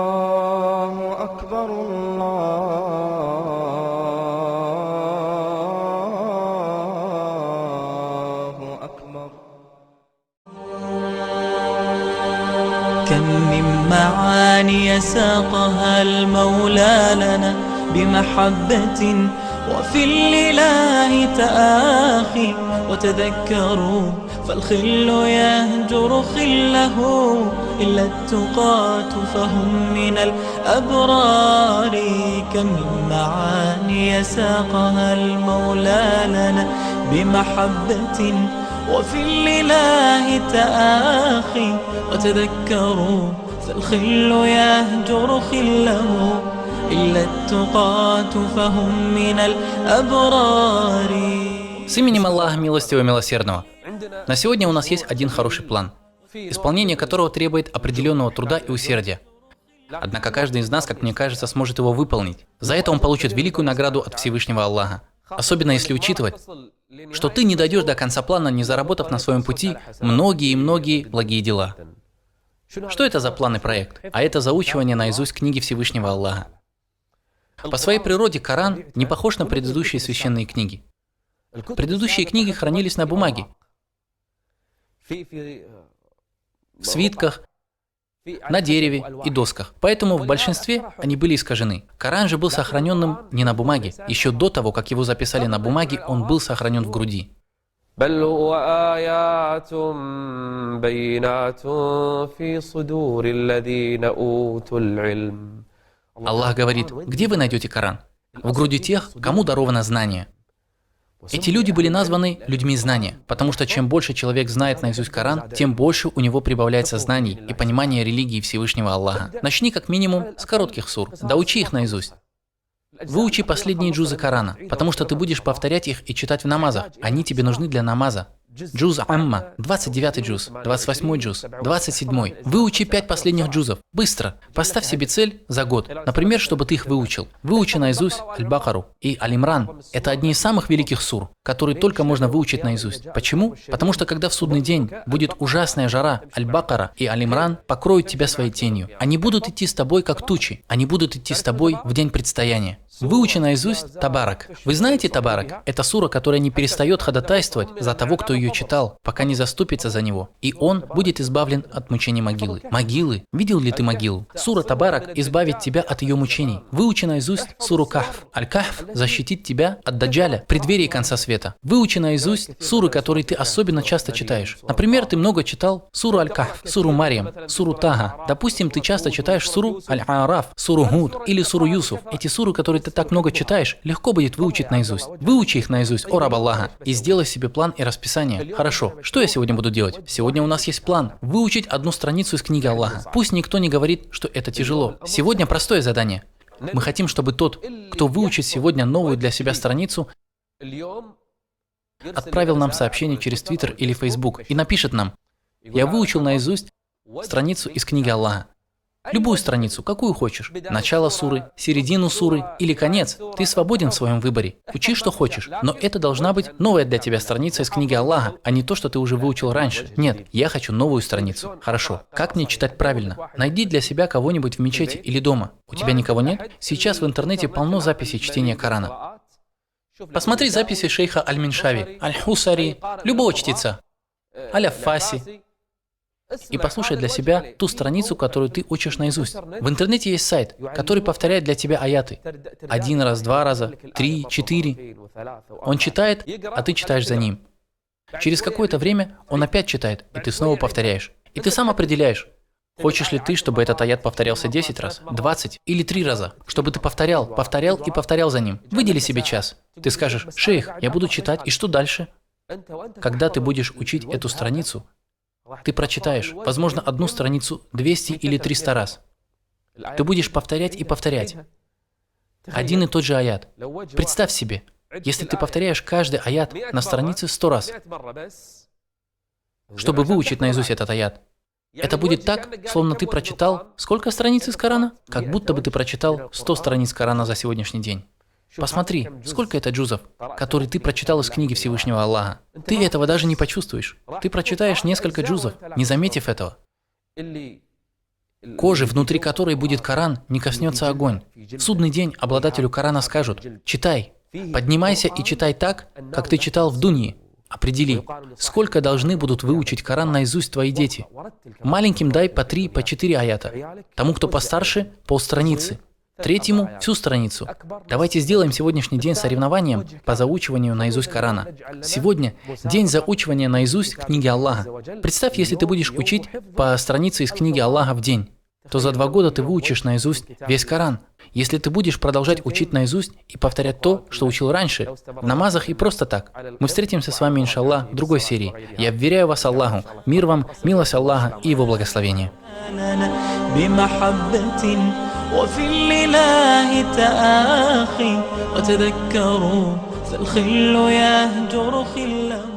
الله أكبر الله أكبر. كم من معاني ساقها المولى لنا بمحبة وفي الإله تآخي، وتذكروا فالخل يهجر خله، إلا التقاة فهم من الأبرار. كم من معاني ساقها المولى لنا بمحبة وفي الإله تآخي، وتذكروا فالخل يهجر خله، إلا التقاة فهم من الأبرار. С именем Аллаха Милостивого и Милосердного. На сегодня у нас есть один хороший план, исполнение которого требует определенного труда и усердия. Однако каждый из нас, как мне кажется, сможет его выполнить. За это он получит великую награду от Всевышнего Аллаха. Особенно если учитывать, что ты не дойдешь до конца плана, не заработав на своем пути многие и многие благие дела. Что это за план и проект? А это заучивание наизусть книги Всевышнего Аллаха. По своей природе Коран не похож на предыдущие священные книги. Предыдущие книги хранились на бумаге, в свитках, на дереве и досках. Поэтому в большинстве они были искажены. Коран же был сохраненным не на бумаге. Еще до того, как его записали на бумаге, он был сохранен в груди. Аллах говорит: где вы найдете Коран? В груди тех, кому даровано знание. Эти люди были названы людьми знания, потому что чем больше человек знает наизусть Коран, тем больше у него прибавляется знаний и понимания религии Всевышнего Аллаха. Начни как минимум с коротких сур, доучи их наизусть. Выучи последние джузы Корана, потому что ты будешь повторять их и читать в намазах. Они тебе нужны для намаза. Джуз Амма, 29-й джуз, 28-й джуз, 27-й. Выучи 5 последних джузов. Быстро. Поставь себе цель за год. Например, чтобы ты их выучил. Выучи наизусть Аль-Бакару и Аль-Имран. Это одни из самых великих сур, которые только можно выучить наизусть. Почему? Потому что когда в судный день будет ужасная жара, Аль-Бакара и Аль-Имран покроют тебя своей тенью. Они будут идти с тобой как тучи. Они будут идти с тобой в день предстояния. Выучи наизусть Табарак. Вы знаете Табарак? Это сура, которая не перестает ходатайствовать за того, кто ее читал, пока не заступится за него. И он будет избавлен от мучений могилы. Могилы. Видел ли ты могилу? Сура Табарак избавит тебя от ее мучений. Выучи наизусть суру Кахф. Аль-Кахф защитит тебя от Даджаля, преддверии конца света. Выучи наизусть суры, которые ты особенно часто читаешь. Например, ты много читал суру Аль-Кахф, суру Марьям, суру Тага. Допустим, ты часто читаешь суру Аль-Аараф, суру Гуд или суру Юсуф. Эти суры, которые ты так много читаешь, легко будет выучить наизусть. Выучи их наизусть, о раб Аллаха, и сделай себе план и расписание. Хорошо, что я сегодня буду делать? Сегодня у нас есть план. Выучить одну страницу из книги Аллаха. Пусть никто не говорит, что это тяжело. Сегодня простое задание. Мы хотим, чтобы тот, кто выучит сегодня новую для себя страницу, отправил нам сообщение через Twitter или Facebook и напишет нам: я выучил наизусть страницу из книги Аллаха. Любую страницу, какую хочешь. Начало суры, середину суры или конец. Ты свободен в своем выборе. Учи, что хочешь. Но это должна быть новая для тебя страница из книги Аллаха, а не то, что ты уже выучил раньше. Нет, я хочу новую страницу. Хорошо. Как мне читать правильно? Найди для себя кого-нибудь в мечети или дома. У тебя никого нет? Сейчас в интернете полно записей чтения Корана. Посмотри записи шейха Аль-Миншави, Аль-Хусари, любого чтеца, Аль-Аффаси. И послушай для себя ту страницу, которую ты учишь наизусть. В интернете есть сайт, который повторяет для тебя аяты. 1 раз, 2 раза, 3, 4. Он читает, а ты читаешь за ним. Через какое-то время он опять читает, и ты снова повторяешь. И ты сам определяешь, хочешь ли ты, чтобы этот аят повторялся 10 раз, 20 или 3 раза, чтобы ты повторял и повторял за ним. Выдели себе час. Ты скажешь: шейх, я буду читать, и что дальше? Когда ты будешь учить эту страницу, ты прочитаешь, возможно, одну страницу 200 или 300 раз. Ты будешь повторять и повторять. Один и тот же аят. Представь себе, если ты повторяешь каждый аят на странице 100 раз, чтобы выучить наизусть этот аят. Это будет так, словно ты прочитал сколько страниц из Корана? Как будто бы ты прочитал 100 страниц Корана за сегодняшний день. Посмотри, сколько это джузов, которые ты прочитал из книги Всевышнего Аллаха. Ты этого даже не почувствуешь. Ты прочитаешь несколько джузов, не заметив этого. Кожи, внутри которой будет Коран, не коснется огонь. В судный день обладателю Корана скажут: читай, поднимайся и читай так, как ты читал в дунье. Определи, сколько должны будут выучить Коран наизусть твои дети. Маленьким дай по 3, по 4 аята. Тому, кто постарше, полстраницы. Третьему – всю страницу. Давайте сделаем сегодняшний день соревнованием по заучиванию наизусть Корана. Сегодня день заучивания наизусть книги Аллаха. Представь, если ты будешь учить по странице из книги Аллаха в день, то за 2 года ты выучишь наизусть весь Коран. Если ты будешь продолжать учить наизусть и повторять то, что учил раньше, в намазах и просто так. Мы встретимся с вами, иншаллах, в другой серии. Я вверяю вас Аллаху. Мир вам, милость Аллаха и Его благословение. وفي الإله تآخي وتذكروا فالخل يهجر خله